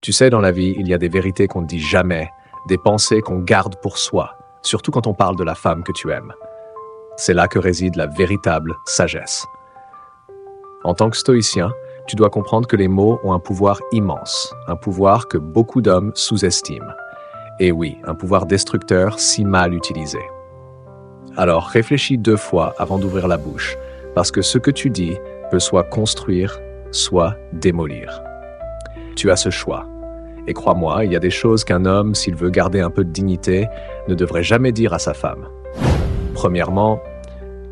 Tu sais, dans la vie, il y a des vérités qu'on ne dit jamais, des pensées qu'on garde pour soi, surtout quand on parle de la femme que tu aimes. C'est là que réside la véritable sagesse. En tant que stoïcien, tu dois comprendre que les mots ont un pouvoir immense, un pouvoir que beaucoup d'hommes sous-estiment. Et oui, un pouvoir destructeur si mal utilisé. Alors réfléchis 2 fois avant d'ouvrir la bouche, parce que ce que tu dis peut soit construire, soit démolir. Tu as ce choix. Et crois-moi, il y a des choses qu'un homme, s'il veut garder un peu de dignité, ne devrait jamais dire à sa femme. Premièrement,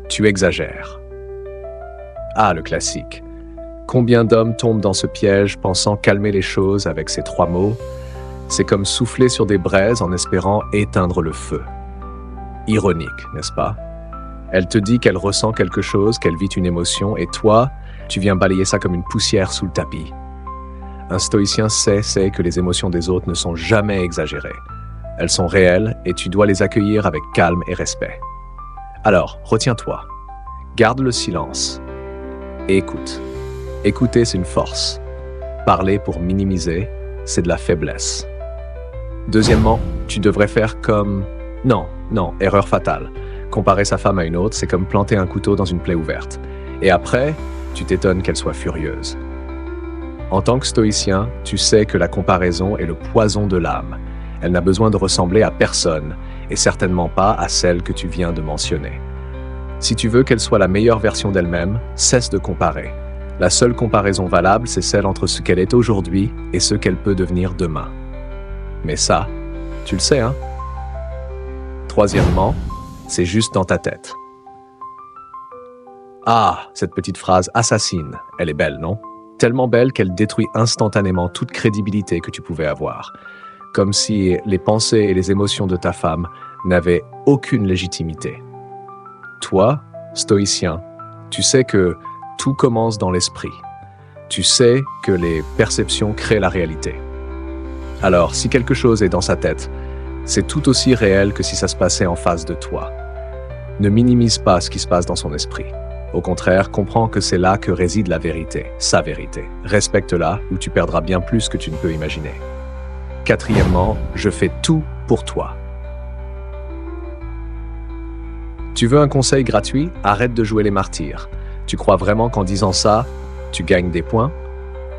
tu exagères. Ah, le classique. Combien d'hommes tombent dans ce piège pensant calmer les choses avec ces 3 mots? C'est comme souffler sur des braises en espérant éteindre le feu. Ironique, n'est-ce pas? Elle te dit qu'elle ressent quelque chose, qu'elle vit une émotion, et toi, tu viens balayer ça comme une poussière sous le tapis. Un stoïcien sait que les émotions des autres ne sont jamais exagérées. Elles sont réelles et tu dois les accueillir avec calme et respect. Alors, retiens-toi. Garde le silence. Et écoute. Écouter, c'est une force. Parler pour minimiser, c'est de la faiblesse. Deuxièmement, tu devrais faire comme... Non, erreur fatale. Comparer sa femme à une autre, c'est comme planter un couteau dans une plaie ouverte. Et après, tu t'étonnes qu'elle soit furieuse. En tant que stoïcien, tu sais que la comparaison est le poison de l'âme. Elle n'a besoin de ressembler à personne, et certainement pas à celle que tu viens de mentionner. Si tu veux qu'elle soit la meilleure version d'elle-même, cesse de comparer. La seule comparaison valable, c'est celle entre ce qu'elle est aujourd'hui et ce qu'elle peut devenir demain. Mais ça, tu le sais, hein? Troisièmement, c'est juste dans ta tête. Ah, cette petite phrase assassine, elle est belle, non? Tellement belle qu'elle détruit instantanément toute crédibilité que tu pouvais avoir. Comme si les pensées et les émotions de ta femme n'avaient aucune légitimité. Toi, stoïcien, tu sais que tout commence dans l'esprit. Tu sais que les perceptions créent la réalité. Alors, si quelque chose est dans sa tête, c'est tout aussi réel que si ça se passait en face de toi. Ne minimise pas ce qui se passe dans son esprit. Au contraire, comprends que c'est là que réside la vérité, sa vérité. Respecte-la ou tu perdras bien plus que tu ne peux imaginer. Quatrièmement, je fais tout pour toi. Tu veux un conseil gratuit? Arrête de jouer les martyrs. Tu crois vraiment qu'en disant ça, tu gagnes des points?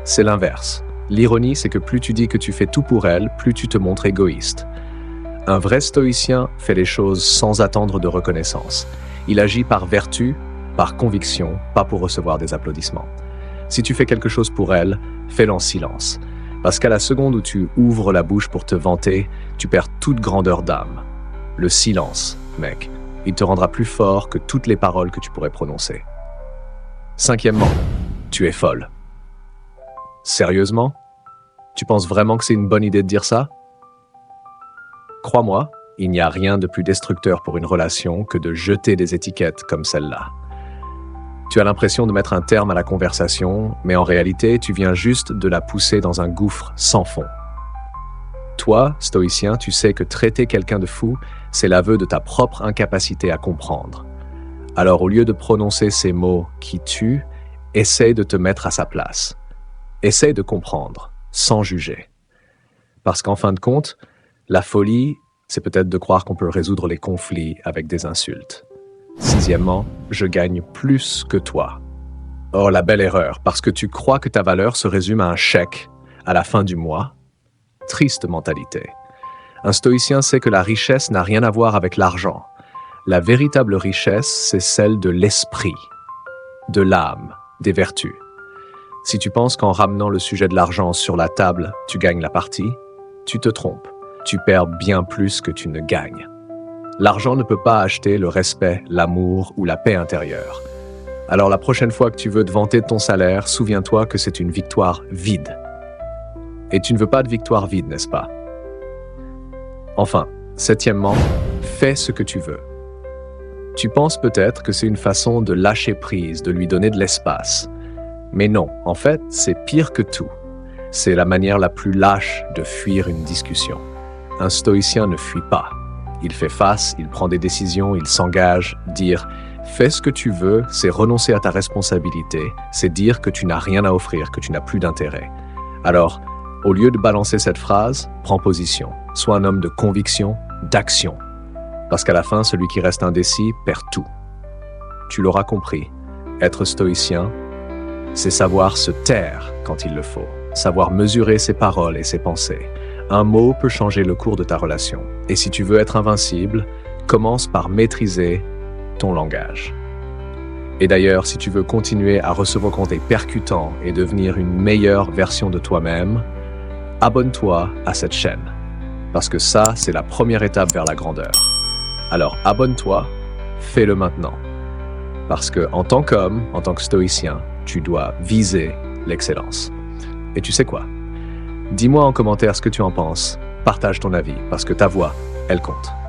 C'est l'inverse. L'ironie, c'est que plus tu dis que tu fais tout pour elle, plus tu te montres égoïste. Un vrai stoïcien fait les choses sans attendre de reconnaissance. Il agit par vertu, par conviction, pas pour recevoir des applaudissements. Si tu fais quelque chose pour elle, fais-le en silence. Parce qu'à la seconde où tu ouvres la bouche pour te vanter, tu perds toute grandeur d'âme. Le silence, mec, il te rendra plus fort que toutes les paroles que tu pourrais prononcer. Cinquièmement, tu es folle. Sérieusement? Tu penses vraiment que c'est une bonne idée de dire ça? Crois-moi, il n'y a rien de plus destructeur pour une relation que de jeter des étiquettes comme celle-là. Tu as l'impression de mettre un terme à la conversation, mais en réalité, tu viens juste de la pousser dans un gouffre sans fond. Toi, stoïcien, tu sais que traiter quelqu'un de fou, c'est l'aveu de ta propre incapacité à comprendre. Alors, au lieu de prononcer ces mots qui tuent, essaie de te mettre à sa place. Essaie de comprendre, sans juger. Parce qu'en fin de compte, la folie, c'est peut-être de croire qu'on peut résoudre les conflits avec des insultes. Sixièmement, je gagne plus que toi. Oh, la belle erreur, parce que tu crois que ta valeur se résume à un chèque à la fin du mois. Triste mentalité. Un stoïcien sait que la richesse n'a rien à voir avec l'argent. La véritable richesse, c'est celle de l'esprit, de l'âme, des vertus. Si tu penses qu'en ramenant le sujet de l'argent sur la table, tu gagnes la partie, tu te trompes. Tu perds bien plus que tu ne gagnes. L'argent ne peut pas acheter le respect, l'amour ou la paix intérieure. Alors la prochaine fois que tu veux te vanter de ton salaire, souviens-toi que c'est une victoire vide. Et tu ne veux pas de victoire vide, n'est-ce pas? Enfin, septièmement, fais ce que tu veux. Tu penses peut-être que c'est une façon de lâcher prise, de lui donner de l'espace. Mais non, en fait, c'est pire que tout. C'est la manière la plus lâche de fuir une discussion. Un stoïcien ne fuit pas. Il fait face, il prend des décisions, il s'engage. Dire « fais ce que tu veux », c'est renoncer à ta responsabilité, c'est dire que tu n'as rien à offrir, que tu n'as plus d'intérêt. Alors, Au lieu de balancer cette phrase, prends position. Sois un homme de conviction, d'action. Parce qu'à la fin, celui qui reste indécis perd tout. Tu l'auras compris, être stoïcien, c'est savoir se taire quand il le faut, savoir mesurer ses paroles et ses pensées. Un mot peut changer le cours de ta relation. Et si tu veux être invincible, commence par maîtriser ton langage. Et d'ailleurs, si tu veux continuer à recevoir des percutants et devenir une meilleure version de toi-même, abonne-toi à cette chaîne. Parce que ça, c'est la première étape vers la grandeur. Alors abonne-toi, fais-le maintenant. Parce que en tant qu'homme, en tant que stoïcien, tu dois viser l'excellence. Et tu sais quoi? Dis-moi en commentaire ce que tu en penses. Partage ton avis, parce que ta voix, elle compte.